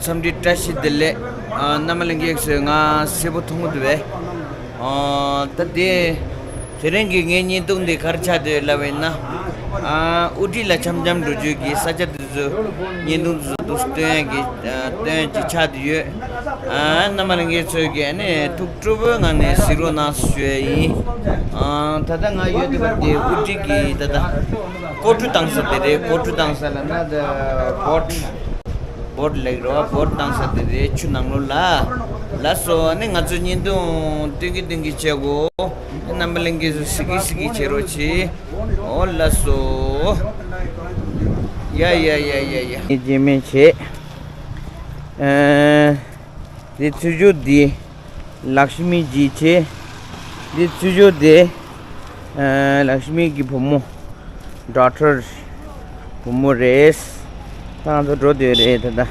Somebody touched the leg. Namalingi nga sebo thungu dwe. Tadi serengi ngenyi tung de kharcha de lavena. Uti la chamjam doju ki sacha doju nyendung dostu ki ten chicha diye. Namalingi ki ane tuk trubu nga ne siro na suyi. Tada nga yode bade uti ki tada kotu tangsa tere kotu tangsa la na the board like board tangsa tere chunanglo la so ane nga zu nyendung tingi chego namalingi sigi chero chi oh la so ya jeme che de tuju di Lakshmi ji che de tuju de Lakshmi ki bhomo daughter bhomo res ta do ro de re ta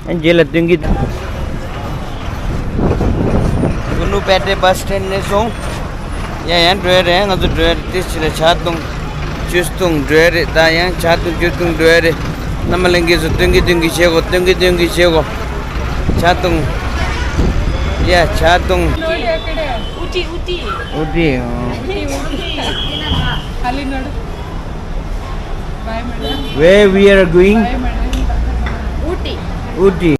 angela tingi unu pete bus stand ne song ya yan dre re nga du dre tis chile chatung justung dre re ta yan chatung justung dre re namalingi su tingi chego chatung ya chatung uti where we are going Uti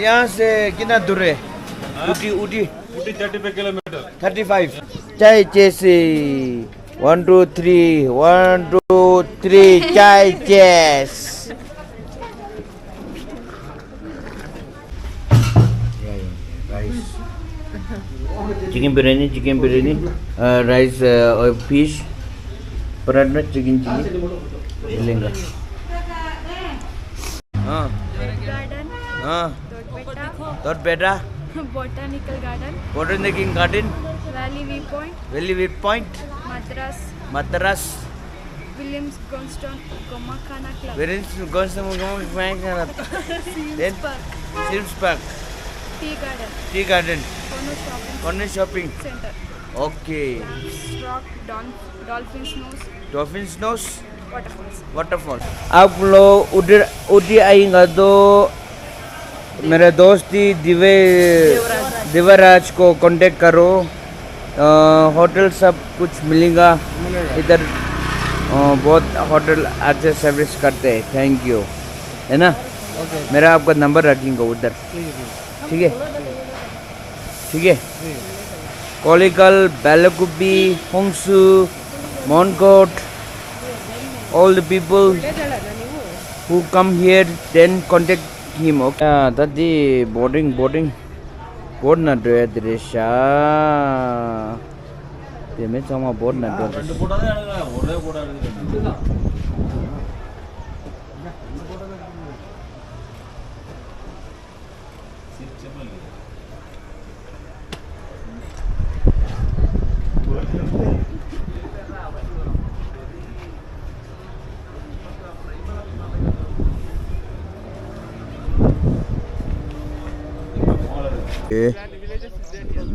यहाँ से कितना दूर है उटी 35 kilometre 35 चाय चेसी 1 2 3 चाय chess chicken biryani rice और fish paratha chicken chilli लेंगे Dotbeda Botanical Garden Valley Viewpoint Matras Williams Gunston Gomakana Club Sims Park Tea Garden Corner Shopping Center Okay Rock Dolphin's Nose Waterfalls आप लोग उधर उटी आएंगे तो मेरे दोस्ती दिव्यराज को कांटेक्ट करो होटल सब कुछ मिलेगा इधर बहुत होटल अच्छे सर्विस करते हैं थैंक यू है ना मेरा आपका नंबर रखेंगे उधर ठीक है कोलिकल बेलकुबी होंगसू मोनकोट all the people who come here then contact him okay tadi boarding board na do dresha teme chama board na do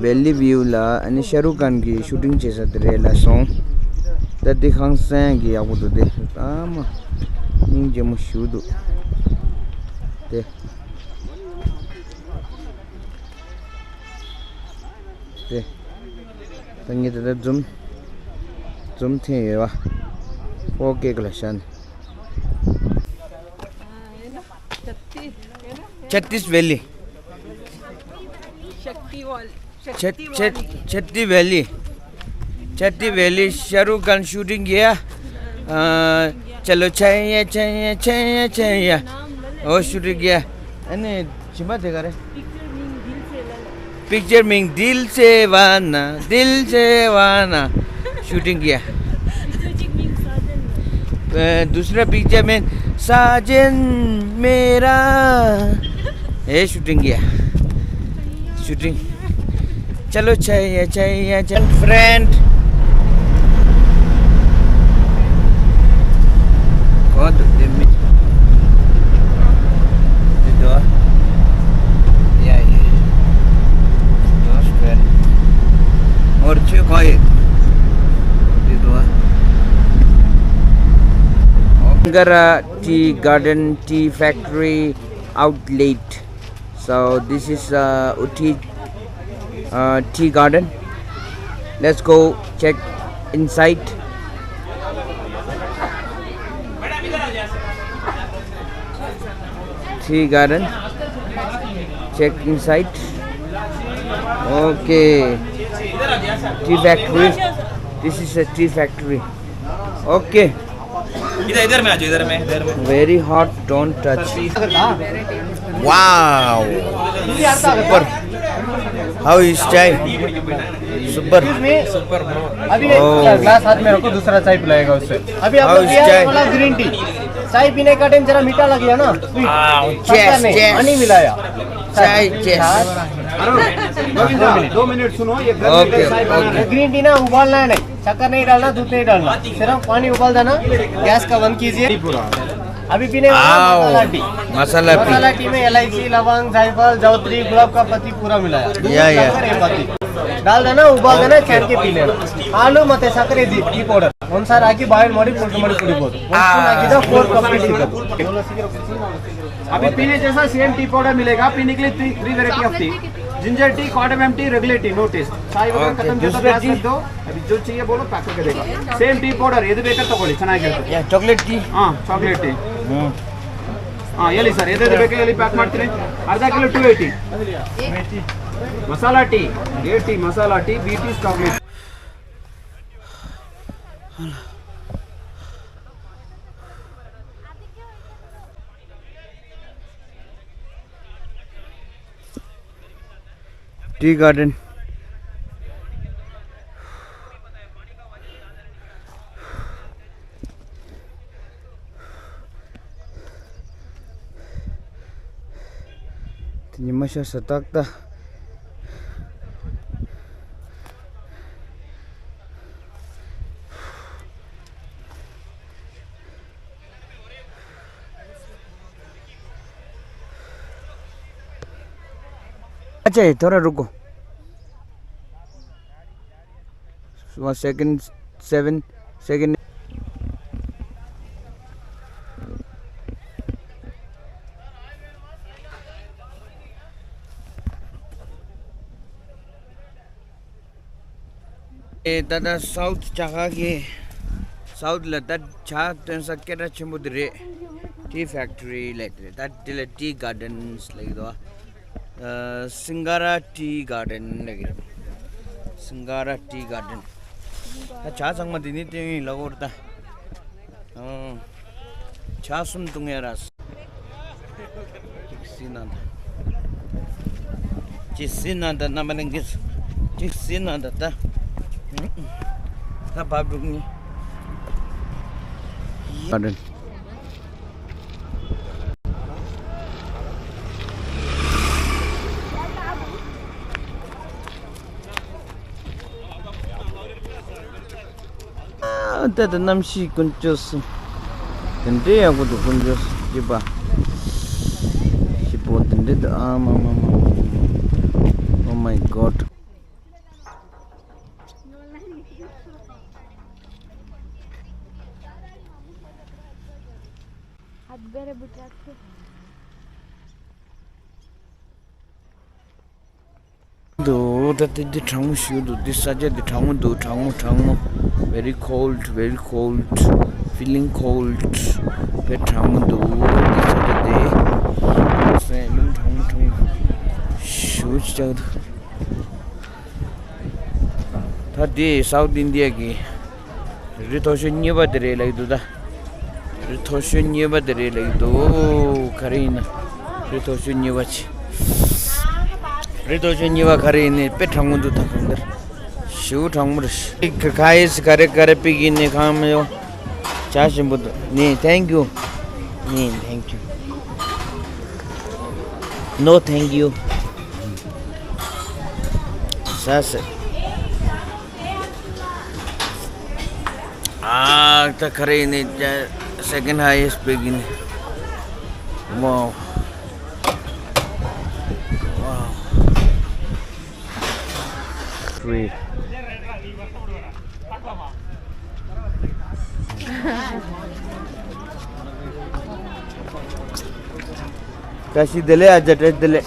Valley View la ani Shahrukh Khan ki shooting chesa tere song ta dikhang sang ki abu de ama ning jemu shudu te tangi ta zoom the wa okay collection Chhattis Valley Chatti Valley Shahrukh Khan shooting किया चलो चाहिए और shooting किया अने चिमा देखा रे picture में दिल से वाना शूटिंग किया दूसरा पिक्चर में साजन मेरा ये शूटिंग किया शूटिंग चलो चाहिए चाहिए चल फ्रेंड कौन तो दिम्मी दो या ये दोस्त फ्रेंड और छे कोई दो Singara Tea Garden Tea Factory Outlet. So this is Uti Tea Garden. Let's go check inside. Tea Garden. Check inside. Okay. Tea Factory. This is a tea factory. Okay. इधर में आ जाओ इधर में Very hot, don't touch. Wow. Super. How is chai? Super. अभी एक glass हाथ में रखो दूसरा चाय पिलाएगा उससे अभी How आपको is दिया chai? वाला ग्रीन टी चाय पीने का टाइम जरा मीठा लग गया ना Cheers, cheers. हनी मिलाया Chai, cheers. 2 मिनट सुनो ये Okay, okay. ग्रीन टी ना उबालना है नहीं शक्कर नहीं डालना दूध नहीं डालना सिर्फ पानी उबाल देना गैस का बंद कीजिए अभी पीने वाला मसाला टी मसाला मसाला टी में इलायची लवंग जायफल जावित्री गुलाब का पत्ती पूरा मिलाया दूध या। शक्कर, एक पत्ती डाल देना उबाल देना छान के पी लेना ಹಾಲು ಮತ್ತೆ ಸಕ್ಕರೆ ಟೀ ಪೌಡರ್ ಒಂದ್ಸಾರಿ ಹಾಕಿ ಬಾಯ್ಲ್ ಮಾಡಿ ಫಿಲ್ಟರ್ ಮಾಡಿ ಕುಡಿಬಹುದು ಹಾಕಿದ 4 ಕಪ್ ಟೀ ಸಿಗುತ್ತೆ अभी पीने जैसा सेम टी पाउडर मिलेगा पीने के लिए 3 variety of tea ginger tea cardamom tea regular tea no taste चाय वगैरह Okay, खत्म दूसरा किया टी? तो अभी जो चाहिए बोलो पैक करके देगा सेम टी पाउडर ಎದು ಬೇಕಾ ತಗೊಳ್ಳಿ ಚೆನ್ನಾಗಿರುತ್ತೆ Yeah, chocolate tea. ಹಾಂ ಚಾಕ್ಲೇಟ್ ಟೀ ಹಾಂ ಎಲ್ಲಿ ಸರ್ ಎದು ಬೇಕಾ ಎಲ್ಲಿ ಪ್ಯಾಕ್ ಮಾಡ್ತೀರಿ ಅರ್ಧ kilo 280 masala tea A tea masala tea B tea chocolate Tea garden. Hindi mo siya sa takta. अच्छा है थोड़ा रुको 1 second 7 second दादा साउथ चाहा के साउथ लता चा तेंसा केरा चमुद्रे टी फैक्ट्री लेते दैट दिले टी गार्डन्स लाइक दो सिंगारा टी गार्डन लगे सिंगारा टी गार्डन चा संग दिनी ते लगोरता चा सुन तुंगे रास चिसिना दा ना मनेंगिस चिसिना दा ता बाप रुकनी garden ada namsi kunjus tende aku tu kunjus coba si pot tende mama oh my god ಅದು ಬೇರೆ ಬಿಟ್ರೆ ಆಗ್ತದೆ do that the tongue should this such the tongue very cold feeling cold the tongue do this day same tongue shoot jad thadi South India ki ritoshin ye badre like do da ritoshin ye badre like do karina ritoshin ye wach ritoshin ye wa karine pe tongue do thakandar shoot tongue guys kare pigine kham yo chashim bud ni thank you thank you. No, thank you. Sasa. Ta khare ne second highest begin. Wow. Wow. Sweet. Kasi dele aja dress dele.